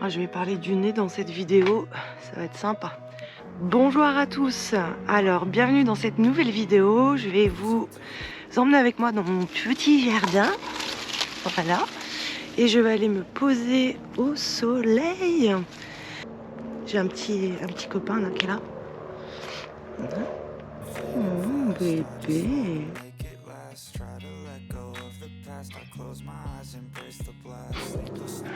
Ah, je vais parler du nez dans cette vidéo, ça va être sympa. Bonjour à tous, alors bienvenue dans cette nouvelle vidéo. Je vais vous emmener avec moi dans mon petit jardin, voilà, et je vais aller me poser au soleil. J'ai un petit copain là qui est là. Mon bébé.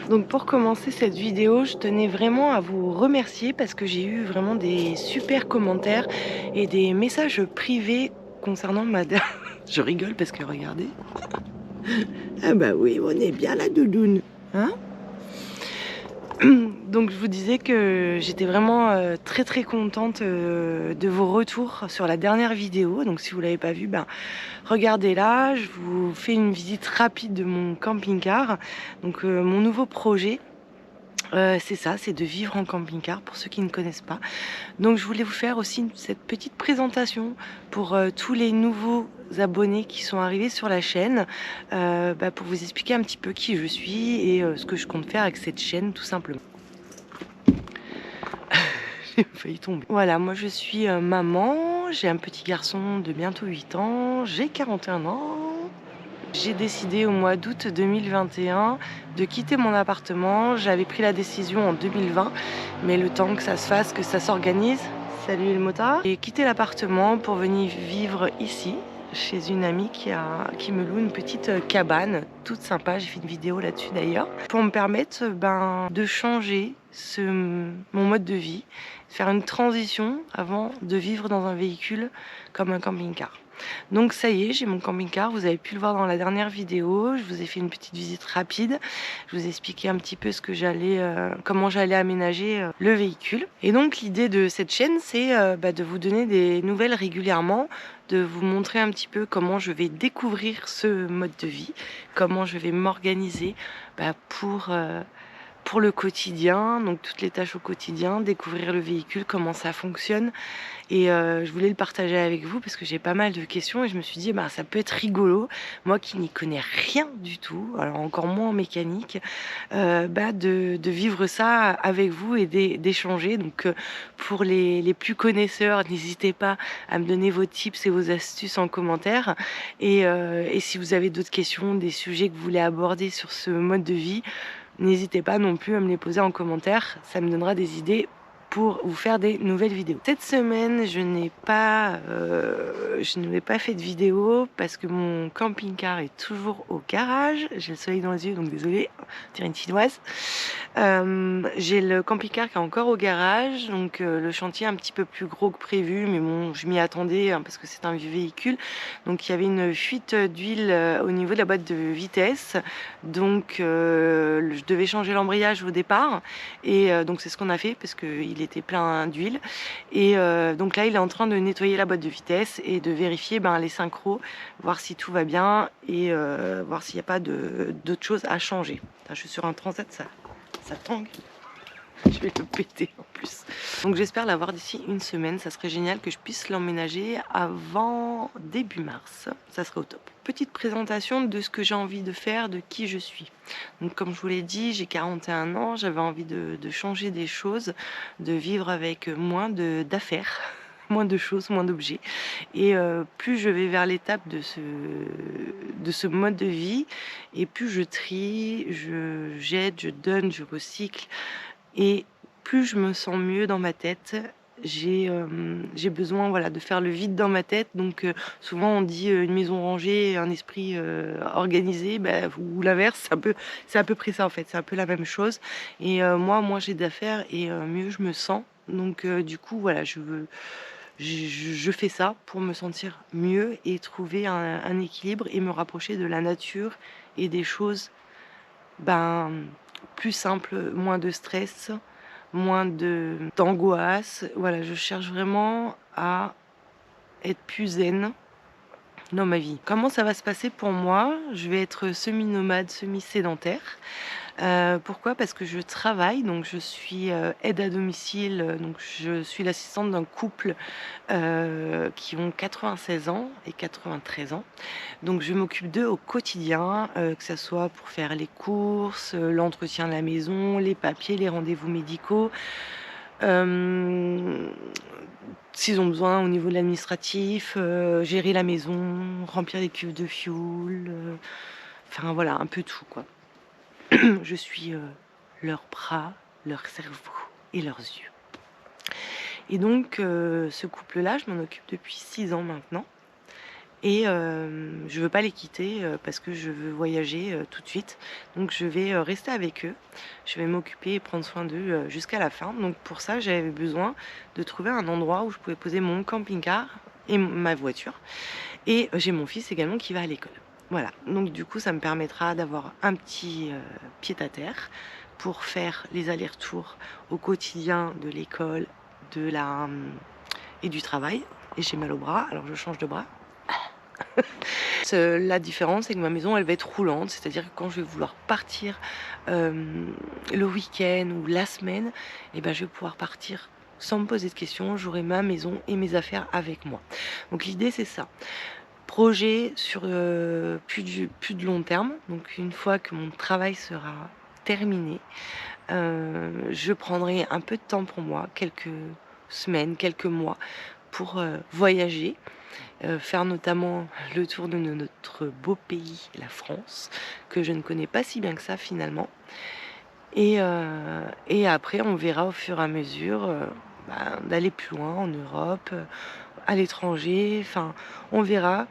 Donc pour commencer cette vidéo, je tenais vraiment à vous remercier parce que j'ai eu vraiment des super commentaires et des messages privés concernant ma... Je rigole parce que regardez. Ah bah oui, on est bien la doudoune. Hein? Donc je vous disais que j'étais vraiment très contente de vos retours sur la dernière vidéo. Donc si vous l'avez pas vue, ben, regardez là, je vous fais une visite rapide de mon camping-car. Donc mon nouveau projet. C'est ça, c'est de vivre en camping-car pour ceux qui ne connaissent pas. Donc je voulais vous faire aussi cette petite présentation pour tous les nouveaux abonnés qui sont arrivés sur la chaîne, pour vous expliquer un petit peu qui je suis et ce que je compte faire avec cette chaîne tout simplement. J'ai failli tomber. Voilà, moi je suis maman, j'ai un petit garçon de bientôt 8 ans, j'ai 41 ans. J'ai décidé au mois d'août 2021 de quitter mon appartement. J'avais pris la décision en 2020, mais le temps que ça se fasse, que ça s'organise, salut le motard, et quitter l'appartement pour venir vivre ici, chez une amie qui me loue une petite cabane toute sympa. J'ai fait une vidéo là-dessus d'ailleurs, pour me permettre de changer mon mode de vie, faire une transition avant de vivre dans un véhicule comme un camping-car. Donc ça y est, j'ai mon camping-car, vous avez pu le voir dans la dernière vidéo, je vous ai fait une petite visite rapide, je vous ai expliqué un petit peu comment j'allais aménager le véhicule. Et donc l'idée de cette chaîne, c'est de vous donner des nouvelles régulièrement, de vous montrer un petit peu comment je vais découvrir ce mode de vie, comment je vais m'organiser pour le quotidien, donc toutes les tâches au quotidien, découvrir le véhicule, comment ça fonctionne. Et je voulais le partager avec vous parce que j'ai pas mal de questions et je me suis dit ça peut être rigolo, moi qui n'y connais rien du tout, alors encore moins en mécanique, de vivre ça avec vous et d'échanger. Donc pour les plus connaisseurs, n'hésitez pas à me donner vos tips et vos astuces en commentaire. Et si vous avez d'autres questions, des sujets que vous voulez aborder sur ce mode de vie, n'hésitez pas non plus à me les poser en commentaire, ça me donnera des idées pour vous faire des nouvelles vidéos. Cette semaine, je n'ai pas fait de vidéo parce que mon camping-car est toujours au garage. J'ai le soleil dans les yeux, donc désolée, on dirait une chinoise. J'ai le camping-car qui est encore au garage, donc le chantier est un petit peu plus gros que prévu, mais bon, je m'y attendais parce que c'est un vieux véhicule. Donc il y avait une fuite d'huile au niveau de la boîte de vitesse, donc je devais changer l'embrayage au départ, et donc c'est ce qu'on a fait parce qu'il était plein d'huile. Et donc là il est en train de nettoyer la boîte de vitesse et de vérifier les synchros, voir si tout va bien et voir s'il n'y a pas d'autres choses à changer. Je suis sur un transat, ça tangue. Je vais le péter en plus. Donc j'espère l'avoir d'ici une semaine. Ça serait génial que je puisse l'emménager avant début mars. Ça serait au top. Petite présentation de ce que j'ai envie de faire, de qui je suis. Donc comme je vous l'ai dit, j'ai 41 ans. J'avais envie de changer des choses, de vivre avec moins d'affaires. Moins de choses, moins d'objets. Et plus je vais vers l'étape de ce mode de vie, et plus je trie, je jette, je donne, je recycle. Et plus je me sens mieux dans ma tête. J'ai besoin de faire le vide dans ma tête. Donc souvent on dit une maison rangée, un esprit organisé, ou l'inverse, c'est à peu près ça en fait, c'est un peu la même chose. Et moi j'ai d'affaires et mieux je me sens. Donc du coup voilà, je fais ça pour me sentir mieux et trouver un équilibre et me rapprocher de la nature et des choses plus simples, moins de stress, moins d'angoisse. Voilà, je cherche vraiment à être plus zen dans ma vie. Comment ça va se passer pour moi? Je vais être semi-nomade, semi-sédentaire. Pourquoi? Parce que je travaille, donc je suis, aide à domicile, donc je suis l'assistante d'un couple, qui ont 96 ans et 93 ans. Donc je m'occupe d'eux au quotidien, que ça soit pour faire les courses, l'entretien de la maison, les papiers, les rendez-vous médicaux, hem, s'ils ont besoin au niveau de l'administratif, gérer la maison, remplir les cuves de fioul, enfin voilà, un peu tout quoi. Je suis, leurs bras, leur cerveau et leurs yeux. Et donc ce couple-là, je m'en occupe depuis 6 ans maintenant et je veux pas les quitter, parce que je veux voyager, tout de suite. Donc je vais, rester avec eux. Je vais m'occuper et prendre soin d'eux, jusqu'à la fin. Donc pour ça, j'avais besoin de trouver un endroit où je pouvais poser mon camping-car et ma voiture et j'ai mon fils également qui va à l'école. Voilà, donc du coup, ça me permettra d'avoir un petit, pied-à-terre pour faire les allers-retours au quotidien de l'école, de la, et du travail. Et j'ai mal au bras, alors je change de bras. La différence, c'est que ma maison, elle va être roulante, c'est-à-dire que quand je vais vouloir partir, le week-end ou la semaine, et ben, je vais pouvoir partir sans me poser de questions. J'aurai ma maison et mes affaires avec moi. Donc l'idée, c'est ça. Projet sur, plus de long terme. Donc une fois que mon travail sera terminé, je prendrai un peu de temps pour moi, quelques semaines, quelques mois pour, voyager, faire notamment le tour de notre beau pays, la France, que je ne connais pas si bien que ça finalement. Et après on verra au fur et à mesure, d'aller plus loin en Europe, à l'étranger, enfin on verra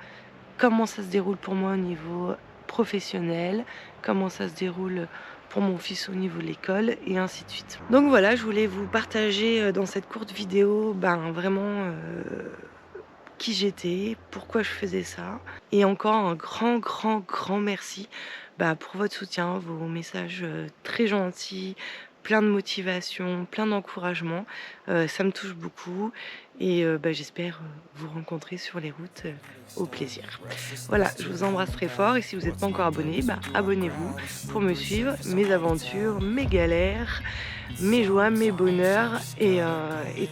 comment ça se déroule pour moi au niveau professionnel, comment ça se déroule pour mon fils au niveau de l'école et ainsi de suite. Donc voilà, je voulais vous partager, dans cette courte vidéo, vraiment, qui j'étais, pourquoi je faisais ça et encore un grand, grand, grand merci, pour votre soutien, vos messages, très gentils, plein de motivation, plein d'encouragement, ça me touche beaucoup et j'espère, vous rencontrer sur les routes, au plaisir. Voilà, je vous embrasse très fort et si vous n'êtes pas encore abonné, abonnez-vous pour me suivre, mes aventures, mes galères, mes joies, mes bonheurs et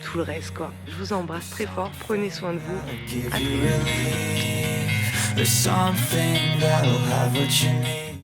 tout le reste quoi. Je vous embrasse très fort, prenez soin de vous. À très vite.